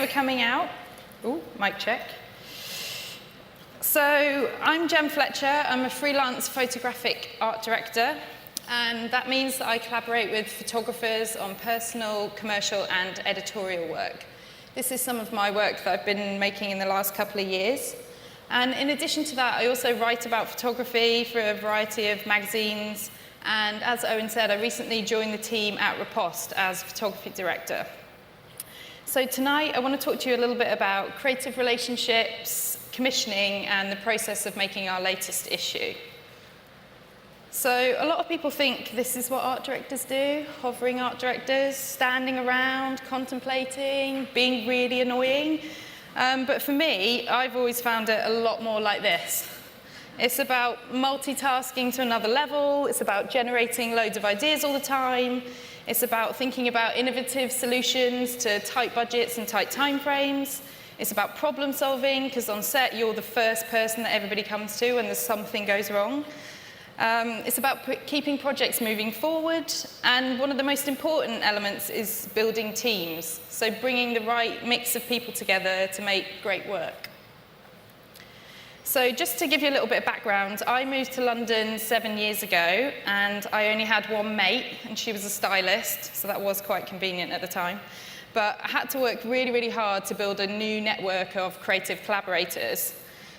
we're coming out. Ooh, mic check. So I'm Jem Fletcher. I'm a freelance photographic art director, and that means that I collaborate with photographers on personal, commercial, and editorial work. This is some of my work that I've been making in the last couple of years. And in addition to that, I also write about photography for a variety of magazines. And as Owen said, I recently joined the team at Riposte as photography director. So tonight, I want to talk to you a little bit about creative relationships, commissioning, and the process of making our latest issue. So a lot of people think this is what art directors do, hovering art directors, standing around, contemplating, being really annoying. But for me, I've always found it a lot more like this. It's about multitasking to another level. It's about generating loads of ideas all the time. It's about thinking about innovative solutions to tight budgets and tight timeframes. It's about problem solving, because on set, you're the first person that everybody comes to when there's something goes wrong. It's about keeping projects moving forward, and one of the most important elements is building teams, so bringing the right mix of people together to make great work. So just to give you a little bit of background, I moved to London 7 years ago, and I only had one mate, and she was a stylist, so that was quite convenient at the time. But I had to work really, really hard to build a new network of creative collaborators.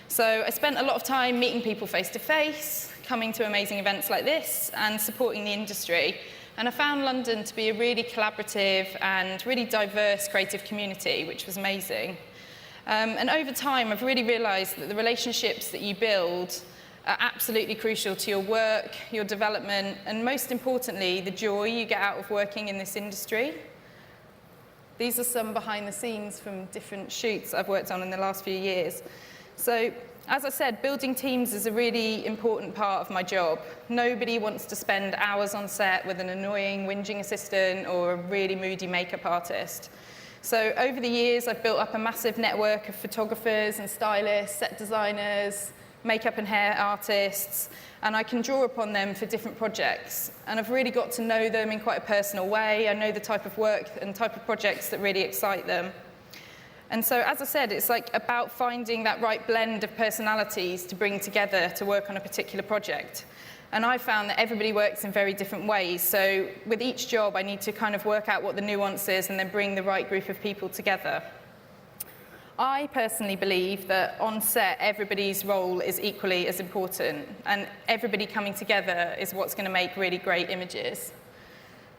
So I spent a lot of time meeting people face to face, coming to amazing events like this, and supporting the industry. And I found London to be a really collaborative and really diverse creative community, which was amazing. And over time, I've really realized that the relationships that you build are absolutely crucial to your work, your development, and most importantly, the joy you get out of working in this industry. These are some behind the scenes from different shoots I've worked on in the last few years. So, as I said, building teams is a really important part of my job. Nobody wants to spend hours on set with an annoying, whinging assistant or a really moody makeup artist. So over the years, I've built up a massive network of photographers and stylists, set designers, makeup and hair artists, and I can draw upon them for different projects. And I've really got to know them in quite a personal way. I know the type of work and type of projects that really excite them. And so, as I said, it's like about finding that right blend of personalities to bring together to work on a particular project. And I found that everybody works in very different ways. So with each job, I need to kind of work out what the nuance is and then bring the right group of people together. I personally believe that on set, everybody's role is equally as important, and everybody coming together is what's going to make really great images.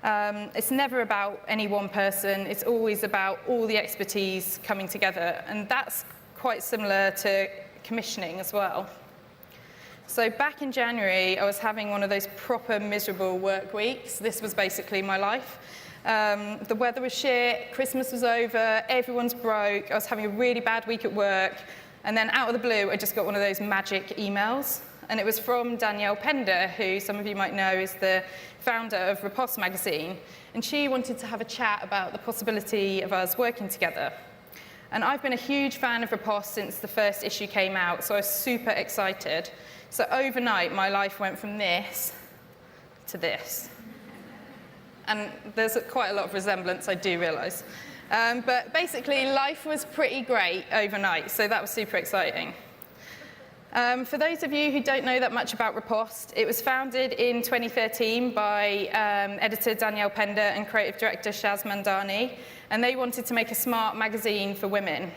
It's never about any one person. It's always about all the expertise coming together, and that's quite similar to commissioning as well. So back in January, I was having one of those proper miserable work weeks. This was basically my life. The weather was shit, Christmas was over, everyone's broke, I was having a really bad week at work, and then out of the blue, I just got one of those magic emails. And it was from Danielle Pender, who some of you might know is the founder of Riposte magazine. And she wanted to have a chat about the possibility of us working together. And I've been a huge fan of Riposte since the first issue came out, so I was super excited. So overnight, my life went from this to this. And there's quite a lot of resemblance, I do realize. But basically, life was pretty great overnight, so that was super exciting. For those of you who don't know that much about Riposte, it was founded in 2013 by editor Danielle Pender and creative director Shaz Mandani, and they wanted to make a smart magazine for women.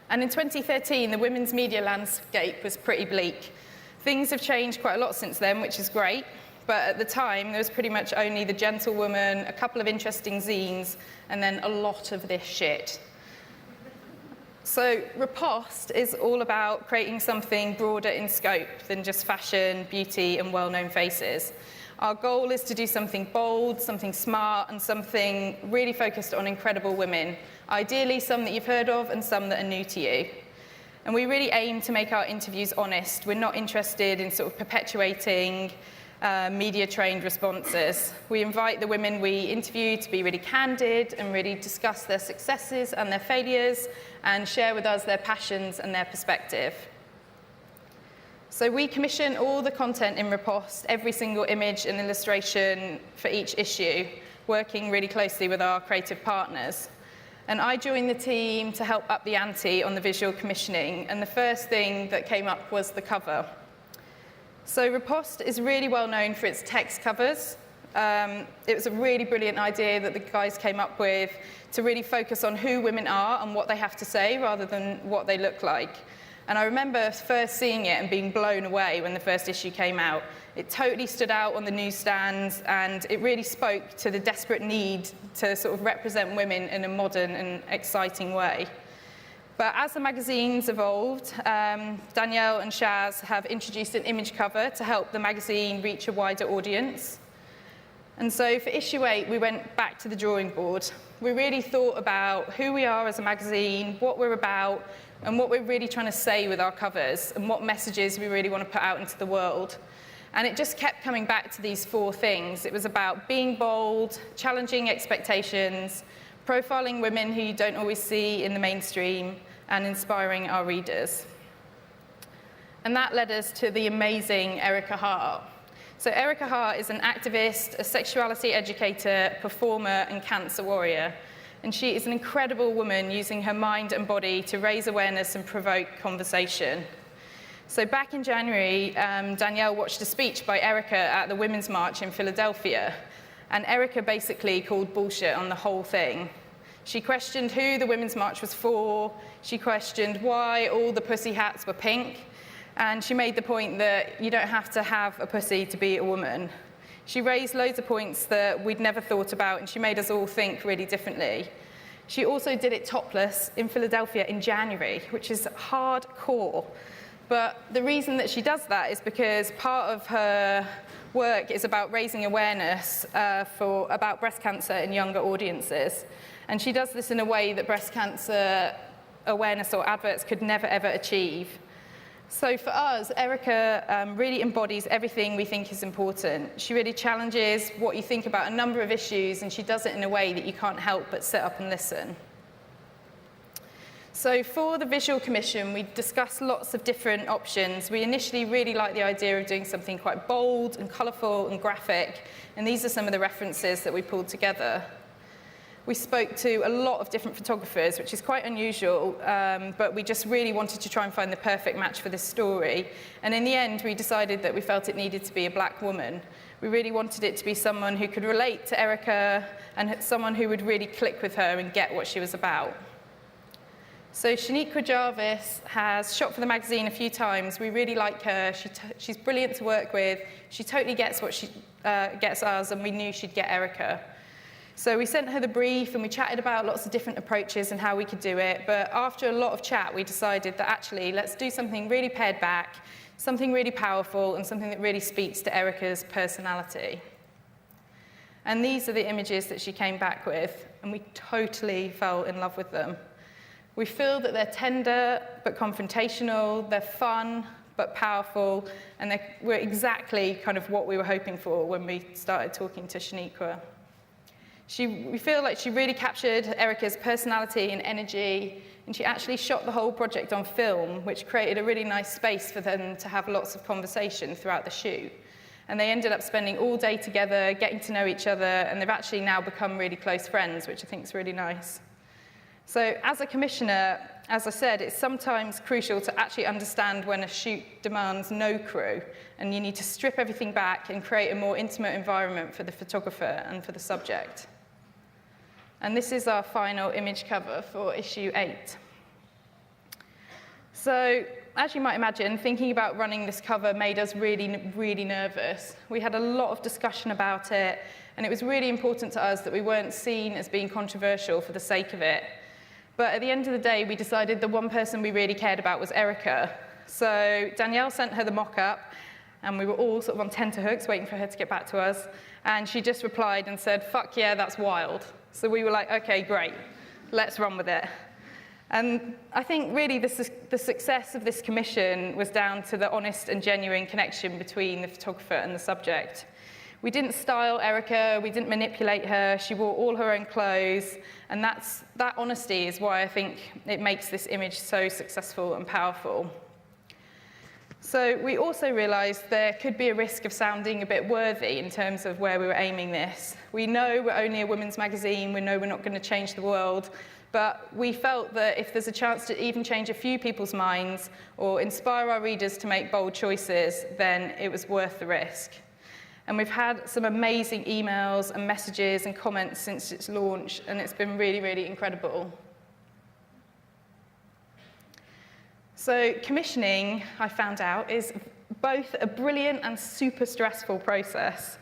And in 2013, the women's media landscape was pretty bleak. Things have changed quite a lot since then, which is great, but at the time, there was pretty much only The Gentlewoman, a couple of interesting zines, and then a lot of this shit. So Riposte is all about creating something broader in scope than just fashion, beauty, and well-known faces. Our goal is to do something bold, something smart, and something really focused on incredible women, ideally some that you've heard of and some that are new to you. And we really aim to make our interviews honest. We're not interested in sort of perpetuating media-trained responses. We invite the women we interview to be really candid and really discuss their successes and their failures and share with us their passions and their perspective. So we commission all the content in Riposte, every single image and illustration for each issue, working really closely with our creative partners. And I joined the team to help up the ante on the visual commissioning, and the first thing that came up was the cover. So Riposte is really well known for its text covers. It was a really brilliant idea that the guys came up with to really focus on who women are and what they have to say rather than what they look like. And I remember first seeing it and being blown away when the first issue came out. It totally stood out on the newsstands, and it really spoke to the desperate need to sort of represent women in a modern and exciting way. But as the magazine's evolved, Danielle and Shaz have introduced an image cover to help the magazine reach a wider audience. And so for issue 8, we went back to the drawing board. We really thought about who we are as a magazine, what we're about, and what we're really trying to say with our covers, and what messages we really want to put out into the world. And it just kept coming back to these 4 things. It was about being bold, challenging expectations, profiling women who you don't always see in the mainstream, and inspiring our readers. And that led us to the amazing Ericka Hart. So Erika Hart is an activist, a sexuality educator, performer, and cancer warrior. And she is an incredible woman using her mind and body to raise awareness and provoke conversation. So back in January, Danielle watched a speech by Erika at the Women's March in Philadelphia. And Erika basically called bullshit on the whole thing. She questioned who the Women's March was for. She questioned why all the pussy hats were pink. And she made the point that you don't have to have a pussy to be a woman. She raised loads of points that we'd never thought about, and she made us all think really differently. She also did it topless in Philadelphia in January, which is hardcore. But the reason that she does that is because part of her work is about raising awareness about breast cancer in younger audiences. And she does this in a way that breast cancer awareness or adverts could never, ever achieve. So for us, Erika really embodies everything we think is important. She really challenges what you think about a number of issues, and she does it in a way that you can't help but sit up and listen. So for the visual commission, we discussed lots of different options. We initially really liked the idea of doing something quite bold and colourful and graphic, and these are some of the references that we pulled together. We spoke to a lot of different photographers, which is quite unusual, but we just really wanted to try and find the perfect match for this story. And in the end, we decided that we felt it needed to be a black woman. We really wanted it to be someone who could relate to Erika and someone who would really click with her and get what she was about. So Shaniqua Jarvis has shot for the magazine a few times. We really like her. She's brilliant to work with. She totally gets what she gets us, and we knew she'd get Erika. So we sent her the brief, and we chatted about lots of different approaches and how we could do it. But after a lot of chat, we decided that actually, let's do something really pared back, something really powerful, and something that really speaks to Erika's personality. And these are the images that she came back with, and we totally fell in love with them. We feel that they're tender but confrontational, they're fun but powerful, and they were exactly kind of what we were hoping for when we started talking to Shaniqua. We feel like she really captured Erika's personality and energy, and she actually shot the whole project on film, which created a really nice space for them to have lots of conversation throughout the shoot. And they ended up spending all day together, getting to know each other, and they've actually now become really close friends, which I think is really nice. So as a commissioner, as I said, it's sometimes crucial to actually understand when a shoot demands no crew, and you need to strip everything back and create a more intimate environment for the photographer and for the subject. And this is our final image cover for issue 8. So, as you might imagine, thinking about running this cover made us really, really nervous. We had a lot of discussion about it, and it was really important to us that we weren't seen as being controversial for the sake of it. But at the end of the day, we decided the one person we really cared about was Erika. So Danielle sent her the mock-up, and we were all sort of on tenterhooks waiting for her to get back to us. And she just replied and said, "Fuck yeah, that's wild." So we were like, okay, great, let's run with it. And I think really the success of this commission was down to the honest and genuine connection between the photographer and the subject. We didn't style Erika, we didn't manipulate her, she wore all her own clothes, and that honesty is why I think it makes this image so successful and powerful. So we also realized there could be a risk of sounding a bit worthy in terms of where we were aiming this. We know we're only a women's magazine, we know we're not going to change the world, But we felt that if there's a chance to even change a few people's minds or inspire our readers to make bold choices, then it was worth the risk. And we've had some amazing emails and messages and comments since its launch, and it's been really, really incredible. So commissioning, I found out, is both a brilliant and super stressful process.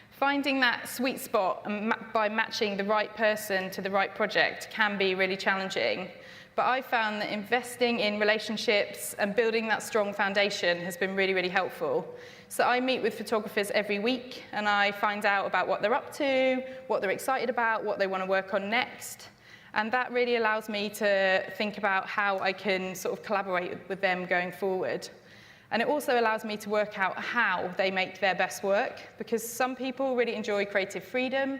Finding that sweet spot by matching the right person to the right project can be really challenging. But I found that investing in relationships and building that strong foundation has been really, really helpful. So I meet with photographers every week, and I find out about what they're up to, what they're excited about, what they want to work on next. And that really allows me to think about how I can sort of collaborate with them going forward. And it also allows me to work out how they make their best work, because some people really enjoy creative freedom.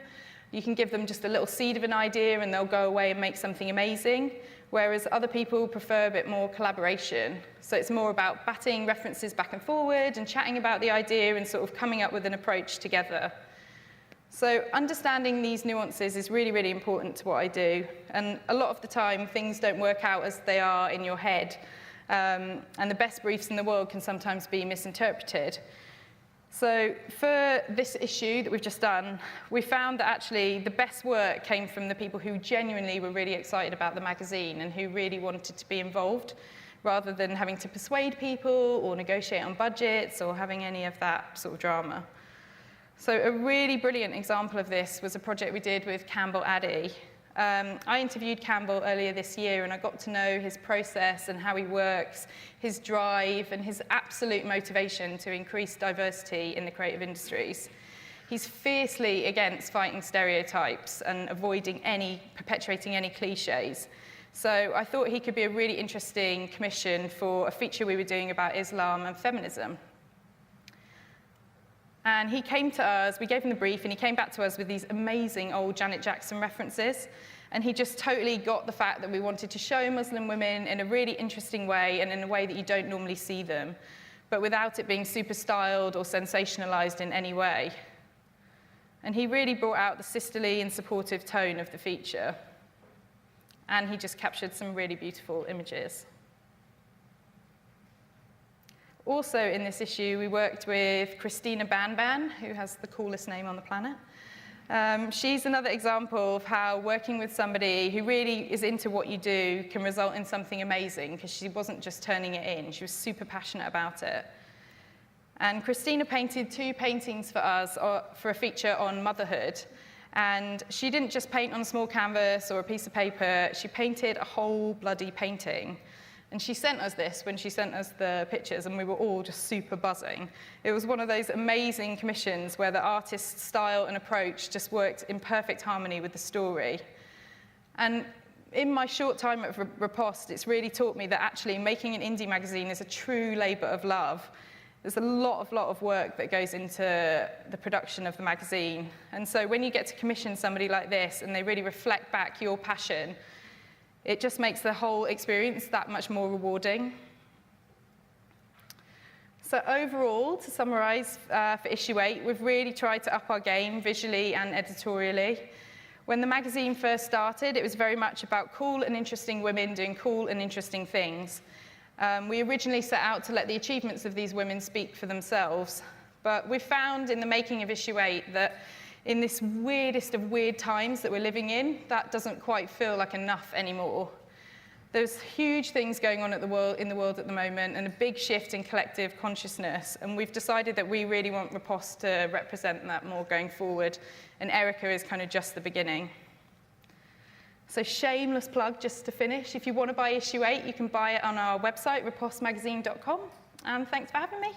You can give them just a little seed of an idea and they'll go away and make something amazing, whereas other people prefer a bit more collaboration. So it's more about batting references back and forward and chatting about the idea and sort of coming up with an approach together. So understanding these nuances is really, really important to what I do. And a lot of the time, things don't work out as they are in your head. And the best briefs in the world can sometimes be misinterpreted. So for this issue that we've just done, we found that actually the best work came from the people who genuinely were really excited about the magazine and who really wanted to be involved, rather than having to persuade people or negotiate on budgets or having any of that sort of drama. So a really brilliant example of this was a project we did with Campbell Addy. I interviewed Campbell earlier this year, and I got to know his process and how he works, his drive, and his absolute motivation to increase diversity in the creative industries. He's fiercely against fighting stereotypes and perpetuating any cliches. So I thought he could be a really interesting commission for a feature we were doing about Islam and feminism. And he came to us, we gave him the brief, and he came back to us with these amazing old Janet Jackson references. And he just totally got the fact that we wanted to show Muslim women in a really interesting way and in a way that you don't normally see them, but without it being super styled or sensationalized in any way. And he really brought out the sisterly and supportive tone of the feature. And he just captured some really beautiful images. Also in this issue, we worked with Christina Banban, who has the coolest name on the planet. She's another example of how working with somebody who really is into what you do can result in something amazing, because she wasn't just turning it in, she was super passionate about it. And Christina painted 2 paintings for us for a feature on motherhood. And she didn't just paint on a small canvas or a piece of paper, she painted a whole bloody painting. And she sent us this when she sent us the pictures, and we were all just super buzzing. It was one of those amazing commissions where the artist's style and approach just worked in perfect harmony with the story. And in my short time at Riposte, it's really taught me that actually making an indie magazine is a true labor of love. There's a lot of work that goes into the production of the magazine. And so when you get to commission somebody like this and they really reflect back your passion, it just makes the whole experience that much more rewarding. So overall, to summarize for issue 8, we've really tried to up our game visually and editorially. When the magazine first started, it was very much about cool and interesting women doing cool and interesting things. We originally set out to let the achievements of these women speak for themselves, but we found in the making of issue 8 that in this weirdest of weird times that we're living in, that doesn't quite feel like enough anymore. There's huge things going on in the world at the moment, and a big shift in collective consciousness, and we've decided that we really want Riposte to represent that more going forward, and Erika is kind of just the beginning. So shameless plug just to finish, if you want to buy issue 8, you can buy it on our website, ripostemagazine.com, and thanks for having me.